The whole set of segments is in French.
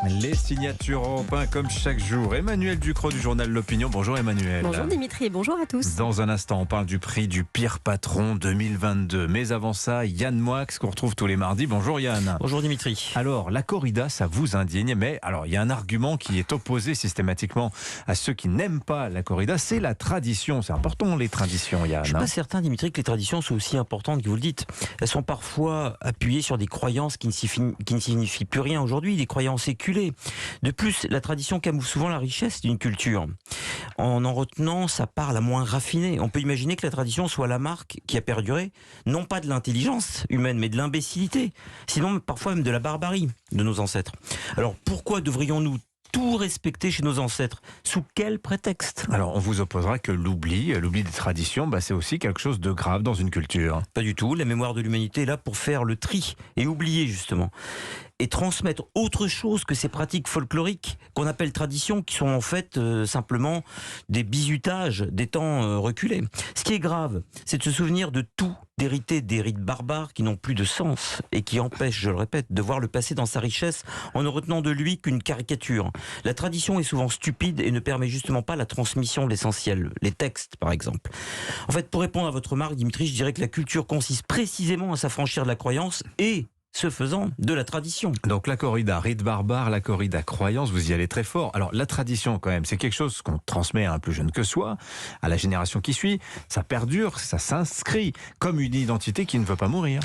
Les signatures européennes comme chaque jour. Emmanuel Ducrot du journal L'Opinion. Bonjour Emmanuel. Bonjour Dimitri et bonjour à tous. Dans un instant, on parle du prix du pire patron 2022. Mais avant ça, Yann Moix, qu'on retrouve tous les mardis. Bonjour Yann. Bonjour Dimitri. Alors, la corrida, ça vous indigne, mais alors il y a un argument qui est opposé systématiquement à ceux qui n'aiment pas la corrida, c'est la tradition. C'est important les traditions, Yann. Je ne suis pas certain, Dimitri, que les traditions soient aussi importantes que vous le dites. Elles sont parfois appuyées sur des croyances qui ne signifient plus rien aujourd'hui, des croyances éculées. De plus, la tradition camoufle souvent la richesse d'une culture. En retenant sa part la moins raffinée, on peut imaginer que la tradition soit la marque qui a perduré, non pas de l'intelligence humaine, mais de l'imbécilité, sinon parfois même de la barbarie de nos ancêtres. Alors pourquoi devrions-nous tout respecter chez nos ancêtres? Sous quel prétexte? Alors, on vous opposera que l'oubli des traditions, c'est aussi quelque chose de grave dans une culture. Pas du tout. La mémoire de l'humanité est là pour faire le tri et oublier, justement. Et transmettre autre chose que ces pratiques folkloriques qu'on appelle traditions, qui sont en fait simplement des bizutages des temps reculés. Ce qui est grave, c'est de se souvenir de tout, d'hériter des rites barbares qui n'ont plus de sens et qui empêchent, je le répète, de voir le passé dans sa richesse en ne retenant de lui qu'une caricature. La tradition est souvent stupide et ne permet justement pas la transmission de l'essentiel, les textes par exemple. En fait, pour répondre à votre remarque, Dimitri, je dirais que la culture consiste précisément à s'affranchir de la croyance et, ce faisant, de la tradition. Donc la corrida, rite barbare, la corrida, croyance, vous y allez très fort. Alors la tradition quand même, c'est quelque chose qu'on transmet à un plus jeune que soi, à la génération qui suit. Ça perdure, ça s'inscrit comme une identité qui ne veut pas mourir.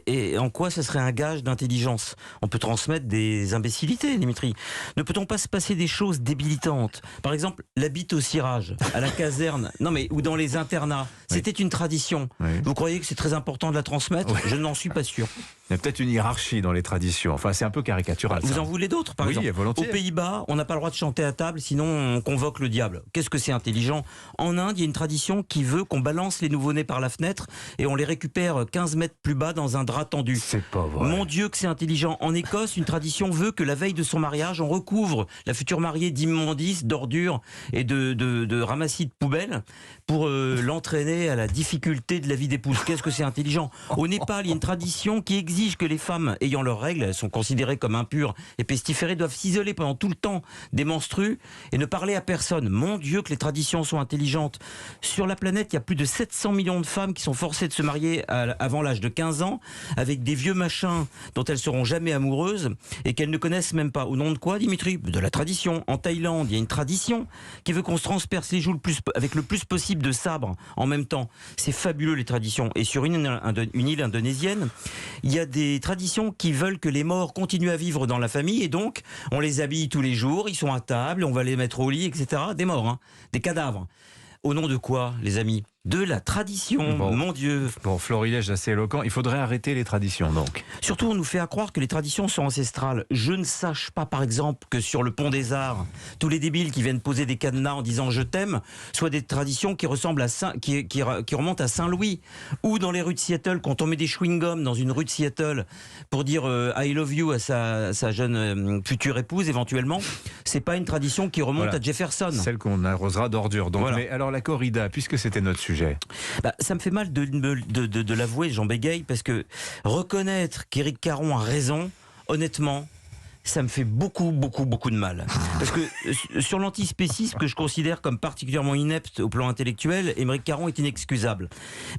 Et en quoi ça serait un gage d'intelligence? On peut transmettre des imbécilités, Dimitri. Ne peut-on pas se passer des choses débilitantes? Par exemple, la bite au cirage, à la caserne, ou dans les internats. C'était une tradition. Oui. Vous croyez que c'est très important de la transmettre? Oui. Je n'en suis pas sûr. Il y a peut-être une hiérarchie dans les traditions. Enfin, c'est un peu caricatural. Vous ça. en voulez d'autres, par Oui, exemple? volontiers. Aux Pays-Bas, on n'a pas le droit de chanter à table, sinon on convoque le diable. Qu'est-ce que c'est intelligent? En Inde, il y a une tradition qui veut qu'on balance les nouveau-nés par la fenêtre et on les récupère 15 mètres plus bas dans un drap tendu. C'est pas vrai. Mon Dieu que c'est intelligent. En Écosse, une tradition veut que la veille de son mariage, on recouvre la future mariée d'immondices, d'ordures et de ramassis de poubelles pour l'entraîner à la difficulté de la vie d'épouse. Qu'est-ce que c'est intelligent? Au Népal, il y a une tradition qui exige que les femmes ayant leurs règles, elles sont considérées comme impures et pestiférées, doivent s'isoler pendant tout le temps des menstrues et ne parler à personne. Mon Dieu que les traditions sont intelligentes. Sur la planète, il y a plus de 700 millions de femmes qui sont forcées de se marier avant l'âge de 15 ans avec des vieux machins dont elles seront jamais amoureuses et qu'elles ne connaissent même pas. Au nom de quoi, Dimitri? De la tradition. En Thaïlande, il y a une tradition qui veut qu'on se transperce les joues avec le plus possible de sabre en même temps. C'est fabuleux les traditions. Et sur une île indonésienne, il y a des traditions qui veulent que les morts continuent à vivre dans la famille et donc on les habille tous les jours, ils sont à table, on va les mettre au lit, etc. Des morts, des cadavres. Au nom de quoi, les amis? De la tradition, mon Dieu. Bon, florilège assez éloquent. Il faudrait arrêter les traditions, donc. Surtout, on nous fait à croire que les traditions sont ancestrales. Je ne sache pas, par exemple, que sur le pont des Arts, tous les débiles qui viennent poser des cadenas en disant « je t'aime » soient des traditions qui ressemblent à qui remontent à Saint-Louis. Ou dans les rues de Seattle, quand on met des chewing-gums dans une rue de Seattle pour dire « I love you » à sa jeune future épouse, éventuellement, c'est pas une tradition qui remonte à Jefferson. Celle qu'on arrosera d'ordures. Donc, voilà. Mais alors la corrida, puisque c'était notre sujet. Ça me fait mal de l'avouer, Jean Bégaye, parce que reconnaître qu'Éric Caron a raison, honnêtement, ça me fait beaucoup de mal. Parce que sur l'antispécisme, que je considère comme particulièrement inepte au plan intellectuel, Émeric Caron est inexcusable.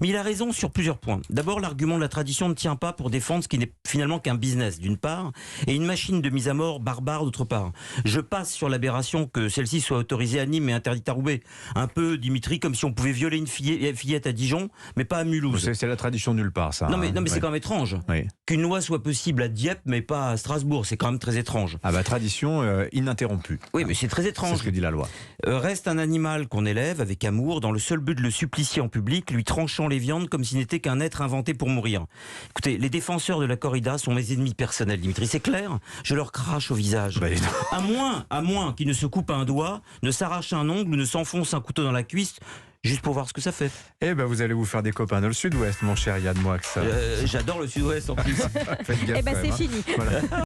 Mais il a raison sur plusieurs points. D'abord, l'argument de la tradition ne tient pas pour défendre ce qui n'est finalement qu'un business, d'une part, et une machine de mise à mort barbare, d'autre part. Je passe sur l'aberration que celle-ci soit autorisée à Nîmes et interdite à Roubaix. Un peu, Dimitri, comme si on pouvait violer une fillette à Dijon, mais pas à Mulhouse. C'est la tradition nulle part, ça. Non mais c'est quand même étrange. Oui. Qu'une loi soit possible à Dieppe, mais pas à Strasbourg. C'est quand même très étrange. Tradition ininterrompue. Oui, mais c'est très étrange. C'est ce que dit la loi. Reste un animal qu'on élève avec amour dans le seul but de le supplicier en public, lui tranchant les viandes comme s'il n'était qu'un être inventé pour mourir. Écoutez, les défenseurs de la corrida sont mes ennemis personnels, Dimitri. C'est clair, je leur crache au visage. À moins qu'ils ne se coupent un doigt, ne s'arrachent un ongle ou ne s'enfoncent un couteau dans la cuisse, juste pour voir ce que ça fait. Vous allez vous faire des copains dans le sud-ouest, mon cher Yann Moix. J'adore le sud-ouest en plus. Faites gaffe, C'est quand même, fini. Voilà.